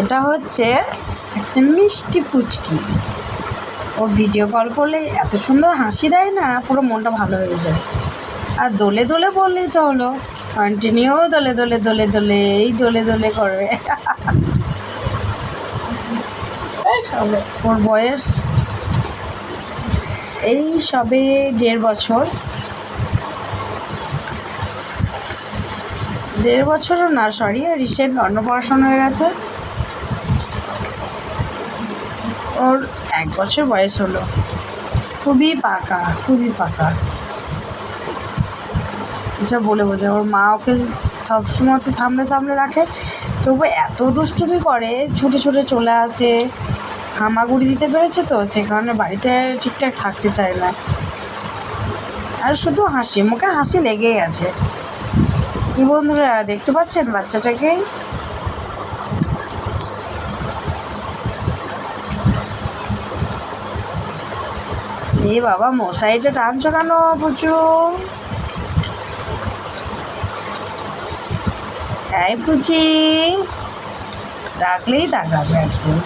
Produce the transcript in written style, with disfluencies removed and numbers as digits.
এটা হচ্ছে একটা মিষ্টি পুচকি। ও ভিডিও কল করলে এত সুন্দর হাসি দেয় না, পুরো মনটা ভালো হয়ে যায়। আর দোলে দোলে বললেই তো হলো, কন্টিনিউ দোলে দোলে দোলে দোলে এই দোলে দোলে করবে। ওর বয়স এই সবে 1.5 বছর। 1.5 বছরও না, সরি, রিসেন্ট অন্নপ্রাশন হয়ে গেছে। ওর 1 বছর বয়স হলো। খুবই পাকা, খুবই পাকা, যা বলে বোঝা। ওর মা ওকে সবসময় তো সামনে সামনে রাখে, তবু এত দুষ্টুমি করে, ছুটে ছুটে চলে আসে। হামাগুড়ি দিতে পেরেছে তো, সে কারণে বাড়িতে ঠিকঠাক থাকতে চায় না। আর শুধু হাসি, মুখে হাসি লেগেই আছে। কি বন্ধুরা দেখতে পাচ্ছেন বাচ্চাটাকে? এ বাবা, মশারিটা টানছো কেন প্রচুর? এই পুচি রাখলেই তাকাবে একদম।